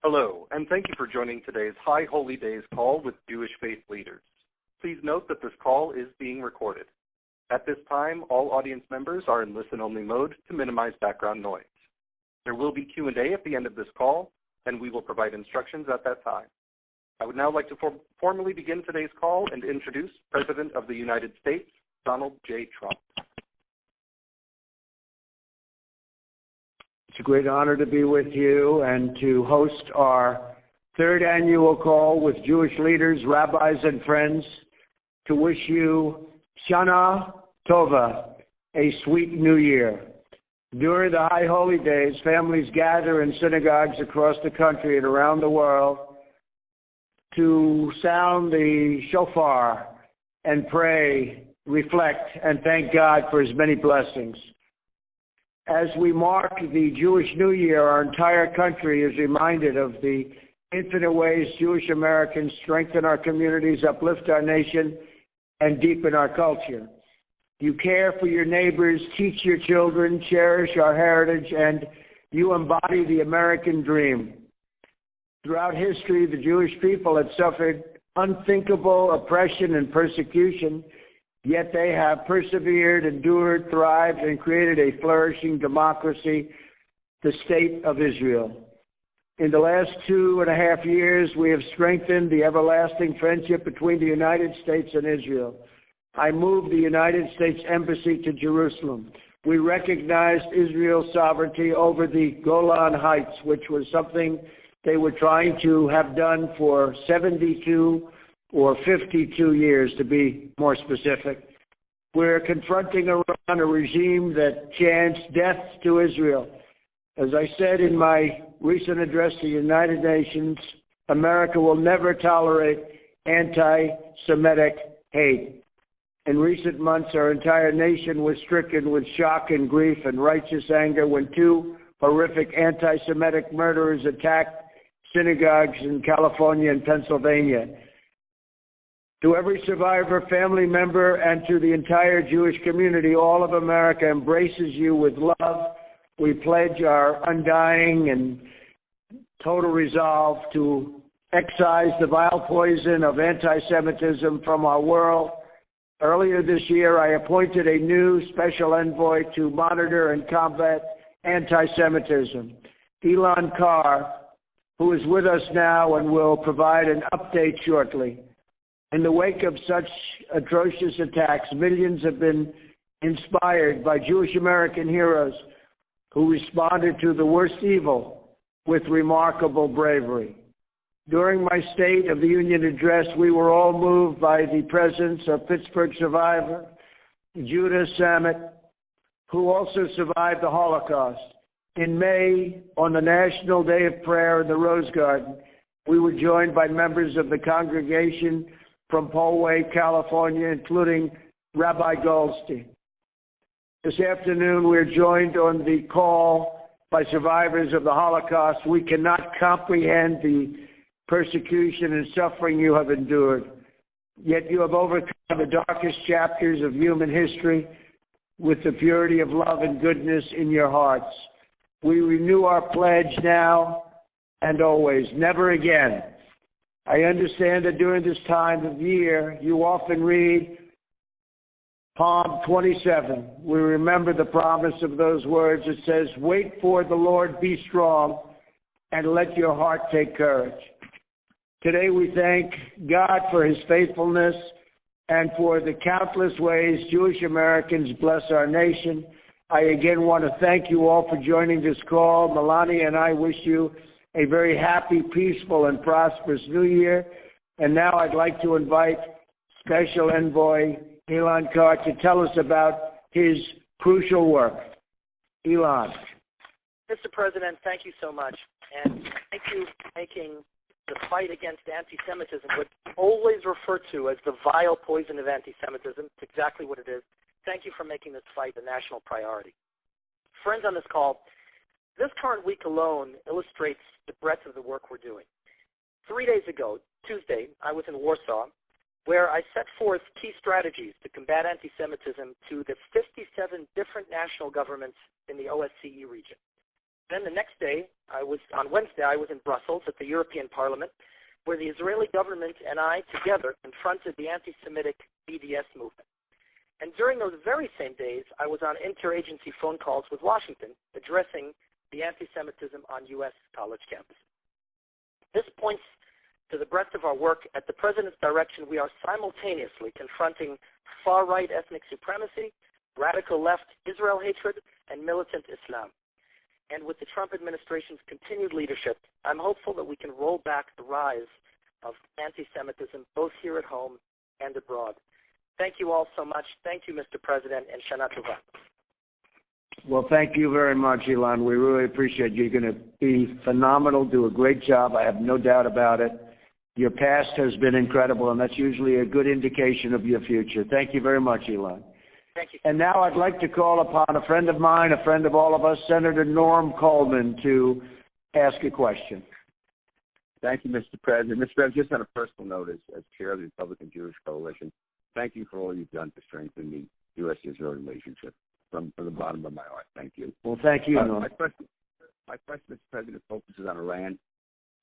Hello, and thank you for joining today's High Holy Days call with Jewish faith leaders. Please note that this call is being recorded. At this time, all audience members are in listen-only mode to minimize background noise. There will be Q&A at the end of this call, and we will provide instructions at that time. I would now like to formally begin today's call and introduce President of the United States, Donald J. Trump. It's a great honor to be with you and to host our third annual call with Jewish leaders, rabbis, and friends to wish you Shana Tovah, a sweet new year. During the High Holy Days, families gather in synagogues across the country and around the world to sound the shofar and pray, reflect, and thank God for His many blessings. As we mark the Jewish New Year, our entire country is reminded of the infinite ways Jewish Americans strengthen our communities, uplift our nation, and deepen our culture. You care for your neighbors, teach your children, cherish our heritage, and you embody the American dream. Throughout history, the Jewish people have suffered unthinkable oppression and persecution, yet they have persevered, endured, thrived, and created a flourishing democracy, the State of Israel. In the last 2.5 years, we have strengthened the everlasting friendship between the United States and Israel. I moved the United States Embassy to Jerusalem. We recognized Israel's sovereignty over the Golan Heights, which was something they were trying to have done for 72 or 52 years, to be more specific. We're confronting a regime that chants death to Israel. As I said in my recent address to the United Nations, America will never tolerate anti-Semitic hate. In recent months, our entire nation was stricken with shock and grief and righteous anger when two horrific anti-Semitic murderers attacked synagogues in California and Pennsylvania. To every survivor, family member, and to the entire Jewish community, all of America embraces you with love. We pledge our undying and total resolve to excise the vile poison of anti-Semitism from our world. Earlier this year, I appointed a new special envoy to monitor and combat anti-Semitism, Elon Carr, who is with us now and will provide an update shortly. In the wake of such atrocious attacks, millions have been inspired by Jewish American heroes who responded to the worst evil with remarkable bravery. During my State of the Union address, we were all moved by the presence of Pittsburgh survivor Judah Samet, who also survived the Holocaust. In May, on the National Day of Prayer in the Rose Garden, we were joined by members of the congregation from Poway, California, including Rabbi Goldstein. This afternoon, we're joined on the call by survivors of the Holocaust. We cannot comprehend the persecution and suffering you have endured, yet you have overcome the darkest chapters of human history with the purity of love and goodness in your hearts. We renew our pledge now and always, never again. I understand that during this time of year, you often read Psalm 27. We remember the promise of those words. It says, "Wait for the Lord, be strong, and let your heart take courage." Today we thank God for His faithfulness and for the countless ways Jewish Americans bless our nation. I again want to thank you all for joining this call. Melania and I wish you a very happy, peaceful, and prosperous New Year. And now I'd like to invite Special Envoy Elon Carr to tell us about his crucial work. Elon. Mr. President, thank you so much. And thank you for making the fight against anti-Semitism, what's always referred to as the vile poison of anti-Semitism. It's exactly what it is. Thank you for making this fight a national priority. Friends on this call, this current week alone illustrates the breadth of the work we're doing. 3 days ago, Tuesday, I was in Warsaw, where I set forth key strategies to combat anti-Semitism to the 57 different national governments in the OSCE region. Then the next day, on Wednesday, I was in Brussels at the European Parliament, where the Israeli government and I together confronted the anti-Semitic BDS movement. And during those very same days, I was on interagency phone calls with Washington addressing the anti-Semitism on U.S. college campuses. This points to the breadth of our work. At the President's direction, we are simultaneously confronting far-right ethnic supremacy, radical left Israel hatred, and militant Islam. And with the Trump administration's continued leadership, I'm hopeful that we can roll back the rise of anti-Semitism both here at home and abroad. Thank you all so much. Thank you, Mr. President, and Shana Tovah. Well, thank you very much, Elon. We really appreciate you. You're going to be phenomenal, do a great job. I have no doubt about it. Your past has been incredible, and that's usually a good indication of your future. Thank you very much, Elon. Thank you. And now I'd like to call upon a friend of mine, a friend of all of us, Senator Norm Coleman, to ask a question. Thank you, Mr. President. Mr. President, just on a personal note, as chair of the Republican Jewish Coalition, thank you for all you've done to strengthen the U.S.-Israel relationship. From the bottom of my heart, thank you. Well, thank you, Norm. My question, Mr. President, focuses on Iran.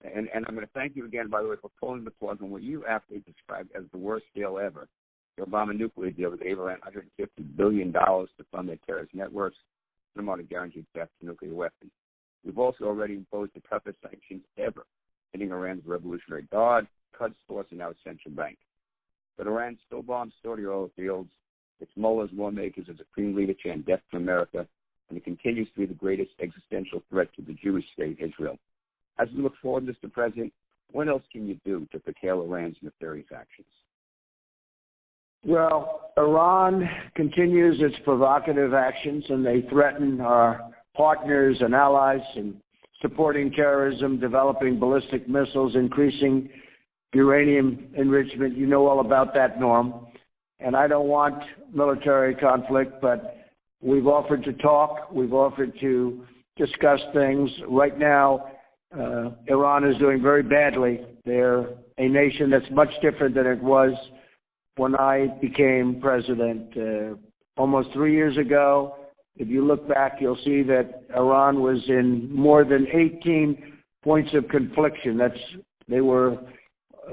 And I'm going to thank you again, by the way, for pulling the plug on what you aptly described as the worst deal ever, the Obama nuclear deal that gave Iran $150 billion to fund their terrorist networks and amount of guaranteed theft of nuclear weapons. We've also already imposed the toughest sanctions ever, hitting Iran's Revolutionary Guard, Quds Force, and now its central bank. But Iran still bombs Saudi oil fields. Its mullahs, lawmakers, and supreme leader chant death to America, and it continues to be the greatest existential threat to the Jewish state, Israel. As we look forward, Mr. President, what else can you do to curtail Iran's nefarious actions? Well, Iran continues its provocative actions, and they threaten our partners and allies in supporting terrorism, developing ballistic missiles, increasing uranium enrichment. You know all about that, Norm. And I don't want military conflict, but we've offered to talk. We've offered to discuss things. Right now, Iran is doing very badly. They're a nation that's much different than it was when I became president almost 3 years ago. If you look back, you'll see that Iran was in more than 18 points of confliction. They were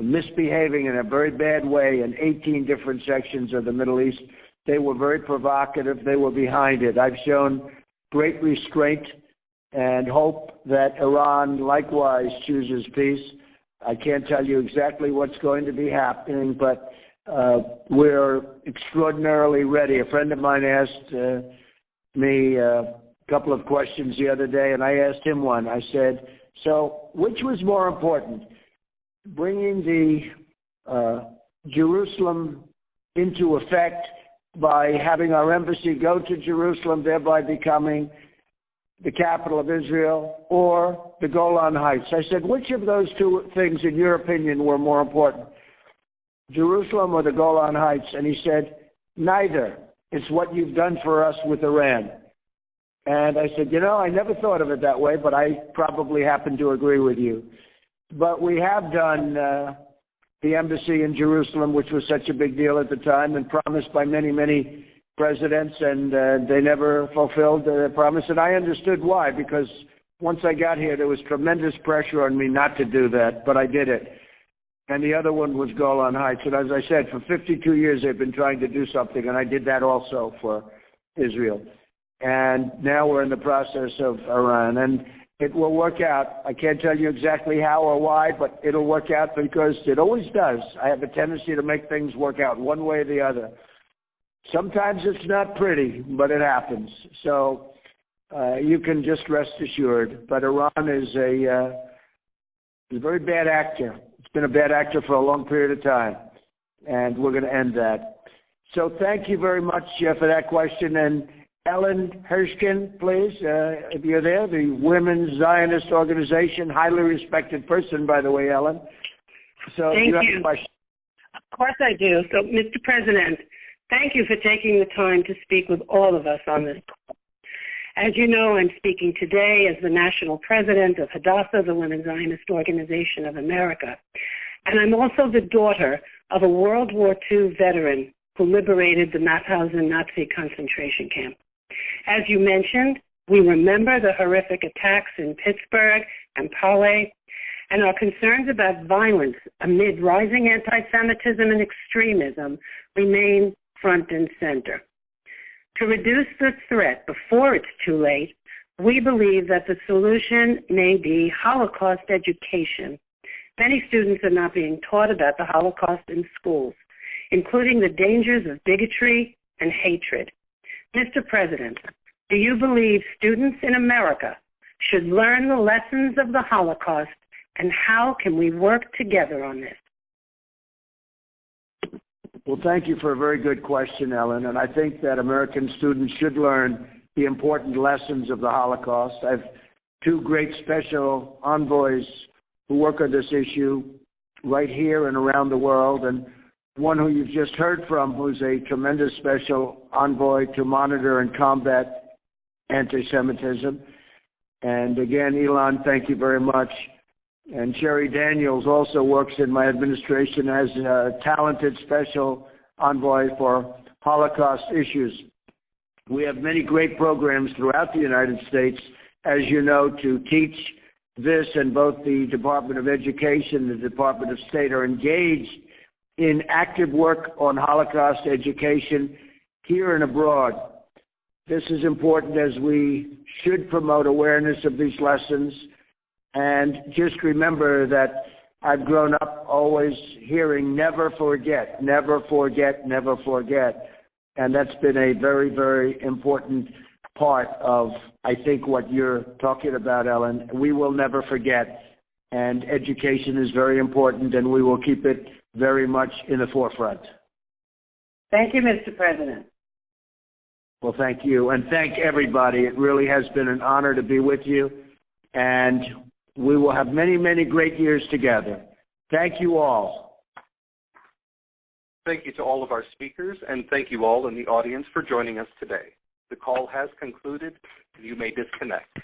misbehaving in a very bad way in 18 different sections of the Middle East. They were very provocative. They were behind it. I've shown great restraint and hope that Iran likewise chooses peace. I can't tell you exactly what's going to be happening, but we're extraordinarily ready. A friend of mine asked me a couple of questions the other day, and I asked him one. I said, so which was more important, bringing the Jerusalem into effect by having our embassy go to Jerusalem, thereby becoming the capital of Israel, or the Golan Heights? I said, which of those two things, in your opinion, were more important, Jerusalem or the Golan Heights? And he said, neither. It's what you've done for us with Iran. And I said, I never thought of it that way, but I probably happen to agree with you. But we have done the embassy in Jerusalem, which was such a big deal at the time and promised by many, many presidents, and they never fulfilled their promise. And I understood why, because once I got here, there was tremendous pressure on me not to do that, but I did it. And the other one was Golan Heights. And as I said, for 52 years, they've been trying to do something, and I did that also for Israel. And now we're in the process of Iran. And it will work out. I can't tell you exactly how or why, but it'll work out because it always does. I have a tendency to make things work out one way or the other. Sometimes it's not pretty, but it happens. So you can just rest assured. But Iran is a very bad actor. It's been a bad actor for a long period of time, and we're going to end that. So thank you very much for that question. And Ellen Hershkin, please, if you're there, the Women's Zionist Organization, highly respected person, by the way, Ellen. So thank you have you. a question. Of course I do. So, Mr. President, thank you for taking the time to speak with all of us on this call. As you know, I'm speaking today as the national president of Hadassah, the Women's Zionist Organization of America. And I'm also the daughter of a World War II veteran who liberated the Mauthausen Nazi concentration camp. As you mentioned, We remember the horrific attacks in Pittsburgh and Paris, and our concerns about violence amid rising anti-Semitism and extremism remain front and center. To reduce the threat before it's too late, we believe that the solution may be Holocaust education. Many students are not being taught about the Holocaust in schools, including the dangers of bigotry and hatred. Mr. President, do you believe students in America should learn the lessons of the Holocaust, and how can we work together on this? Well, thank you for a very good question, Ellen, and I think that American students should learn the important lessons of the Holocaust. I have two great special envoys who work on this issue right here and around the world, and one who you've just heard from, who's a tremendous special envoy to monitor and combat anti-Semitism. And again, Elon, thank you very much. And Sherry Daniels also works in my administration as a talented special envoy for Holocaust issues. We have many great programs throughout the United States, as you know, to teach this, and both the Department of Education and the Department of State are engaged in active work on Holocaust education here and abroad. This is important, as we should promote awareness of these lessons. And just remember that I've grown up always hearing never forget, never forget, never forget. And that's been a very, very important part of, I think, what you're talking about, Ellen. We will never forget. And education is very important, and we will keep it very much in the forefront. Thank you, Mr. President. Well, thank you. And thank everybody. It really has been an honor to be with you. And we will have many, many great years together. Thank you all. Thank you to all of our speakers, and thank you all in the audience for joining us today. The call has concluded. You may disconnect.